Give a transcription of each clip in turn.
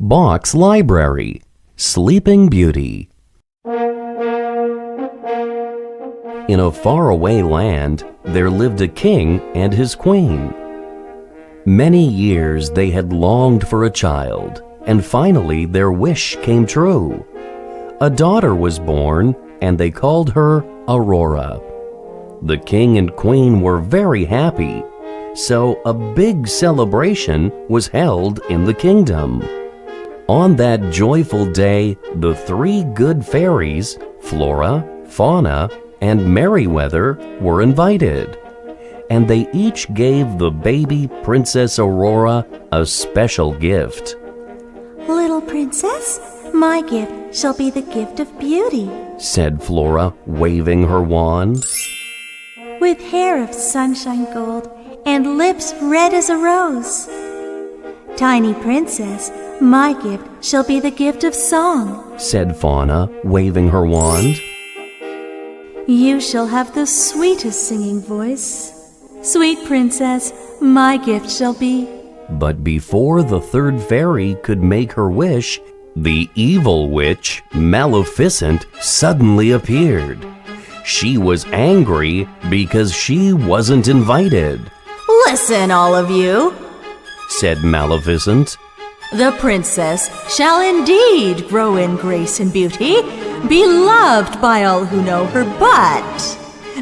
Box Library, Sleeping Beauty. In a faraway land, there lived a king and his queen. Many years they had longed for a child, and finally their wish came true. A daughter was born, and they called her Aurora. The king and queen were very happy, so a big celebration was held in the kingdom. On that joyful day, the three good fairies, Flora, Fauna, and Merryweather, were invited, and they each gave the baby Princess Aurora a special gift. "Little princess, my gift shall be the gift of beauty," said Flora, waving her wand. "with hair of sunshine gold and lips red as a rose. Tiny princess, my gift shall be the gift of song," said Fauna, waving her wand. "You shall have the sweetest singing voice. Sweet princess, my gift shall be..." But before the third fairy could make her wish, the evil witch, Maleficent, suddenly appeared. She was angry because she wasn't invited. "Listen, all of you," said Maleficent. "The princess shall indeed grow in grace and beauty, be loved by all who know her, but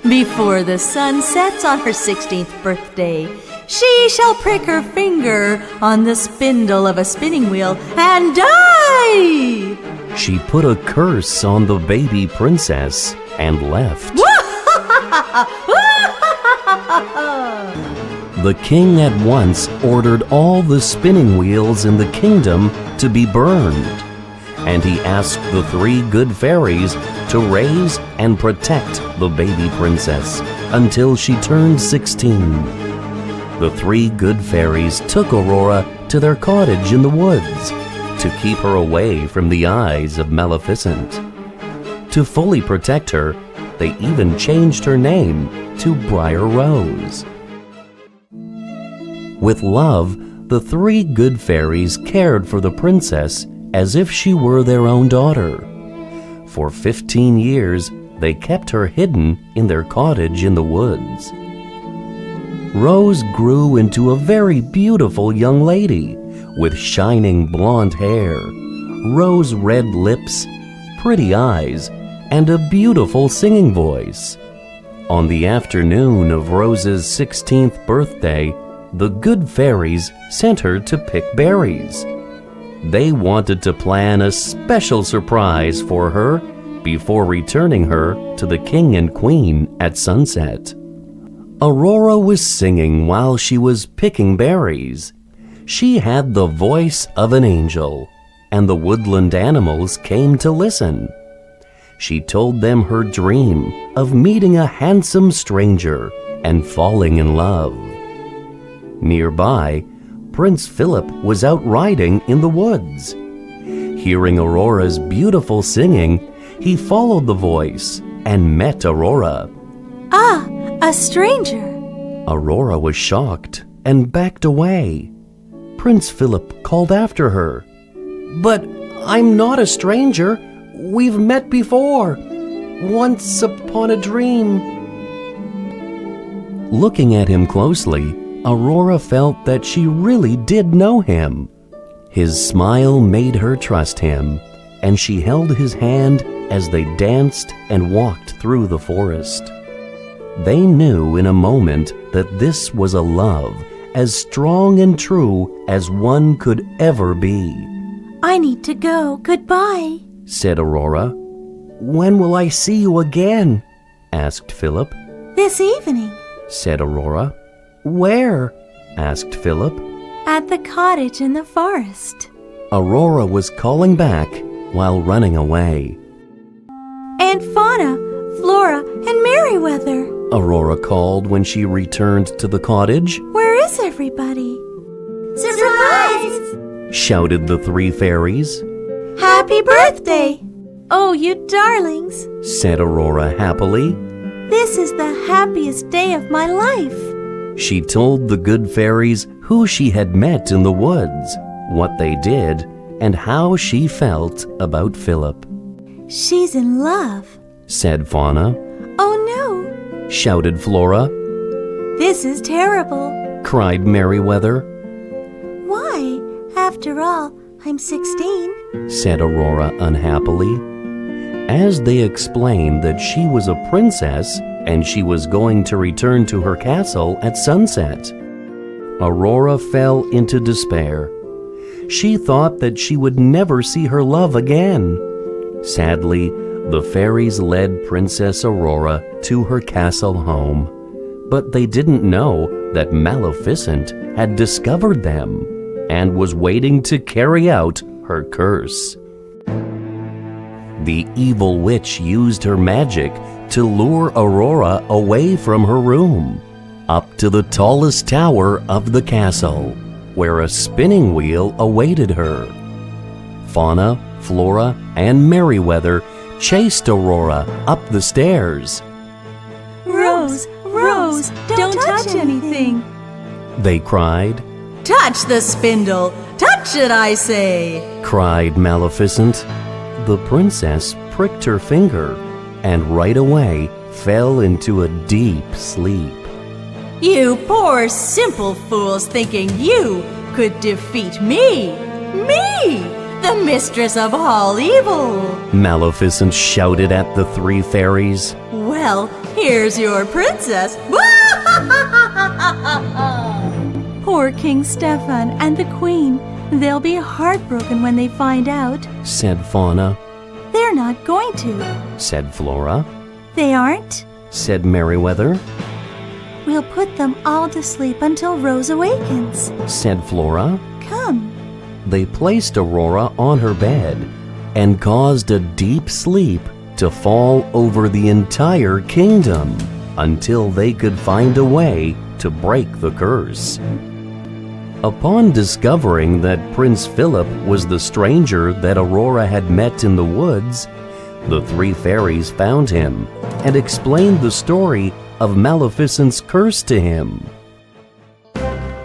before the sun sets on her 16th birthday, she shall prick her finger on the spindle of a spinning wheel and die." She put a curse on the baby princess and left. The king at once ordered all the spinning wheels in the kingdom to be burned, and he asked the three good fairies to raise and protect the baby princess until she turned 16. The three good fairies took Aurora to their cottage in the woods to keep her away from the eyes of Maleficent. To fully protect her, they even changed her name to Briar Rose. With love, the three good fairies cared for the princess as if she were their own daughter. For 15 years, they kept her hidden in their cottage in the woods. Rose grew into a very beautiful young lady with shining blonde hair, rose-red lips, pretty eyes, and a beautiful singing voice. On the afternoon of Rose's 16th birthday, the good fairies sent her to pick berries. They wanted to plan a special surprise for her before returning her to the king and queen at sunset. Aurora was singing while she was picking berries. She had the voice of an angel, and the woodland animals came to listen. She told them her dream of meeting a handsome stranger and falling in love. Nearby, Prince Philip was out riding in the woods. Hearing Aurora's beautiful singing, he followed the voice and met Aurora. "Ah, a stranger!" Aurora was shocked and backed away. Prince Philip called after her. "But I'm not a stranger. We've met before. Once upon a dream." Looking at him closely, Aurora felt that she really did know him. His smile made her trust him, and she held his hand as they danced and walked through the forest. They knew in a moment that this was a love as strong and true as one could ever be. "I need to go. Goodbye," said Aurora. "When will I see you again?" asked Philip. "This evening." said Aurora. "Where?" asked Philip. "At the cottage in the forest." Aurora was calling back while running away. "Aunt Fauna, Flora, and Merryweather," Aurora called when she returned to the cottage. "Where is everybody?" "Surprise!" shouted the three fairies. "Happy birthday!" "Oh, you darlings," said Aurora happily. "This is the happiest day of my life." She told the good fairies who she had met in the woods, what they did, and how she felt about Philip. She's in love, said Fauna. Oh no, Shouted Flora. this is terrible. Cried Merriweather. Why, after all, I'm 16. Said Aurora unhappily. As they explained that she was a princess and she was going to return to her castle at sunset, Aurora fell into despair. She thought that she would never see her love again. Sadly, the fairies led Princess Aurora to her castle home, but they didn't know that Maleficent had discovered them and was waiting to carry out her curse. The evil witch used her magic to lure Aurora away from her room, up to the tallest tower of the castle, where a spinning wheel awaited her. Fauna, Flora, and Merriweather chased Aurora up the stairs. Rose, Rose, don't touch anything. They cried. Touch the spindle! Touch it, I say! Cried Maleficent. The princess pricked her finger and right away fell into a deep sleep. You poor simple fools thinking you could defeat me! Me! The mistress of all evil! Maleficent shouted at the three fairies. Well, here's your princess! Poor King Stefan and the Queen. They'll be heartbroken when they find out. Said Fauna. They're not going to. Said Flora. They aren't? Said Merriweather. We'll put them all to sleep until Rose awakens. Said Flora. Come. They placed Aurora on her bed and caused a deep sleep to fall over the entire kingdom until they could find a way to break the curse. Upon discovering that Prince Philip was the stranger that Aurora had met in the woods, the three fairies found him and explained the story of Maleficent's curse to him.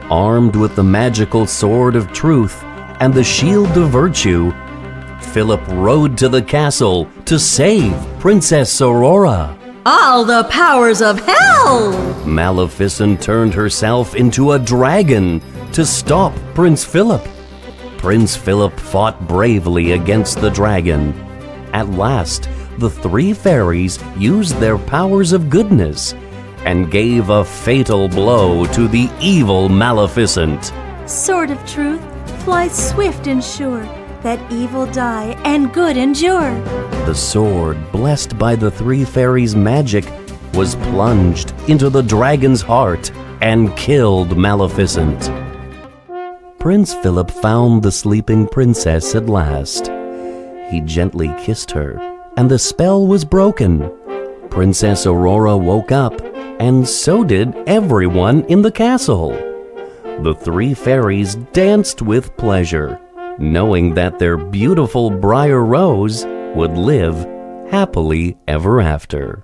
Armed with the magical sword of truth and the shield of virtue, Philip rode to the castle to save Princess Aurora. All the powers of hell! Maleficent turned herself into a dragon to stop Prince Philip. Prince Philip fought bravely against the dragon. At last, the three fairies used their powers of goodness and gave a fatal blow to the evil Maleficent. Sword of truth, fly swift and sure, that evil die and good endure. The sword, blessed by the three fairies' magic, was plunged into the dragon's heart and killed Maleficent. Prince Philip found the sleeping princess at last. He gently kissed her, and the spell was broken. Princess Aurora woke up, and so did everyone in the castle. The three fairies danced with pleasure, knowing that their beautiful Briar Rose would live happily ever after.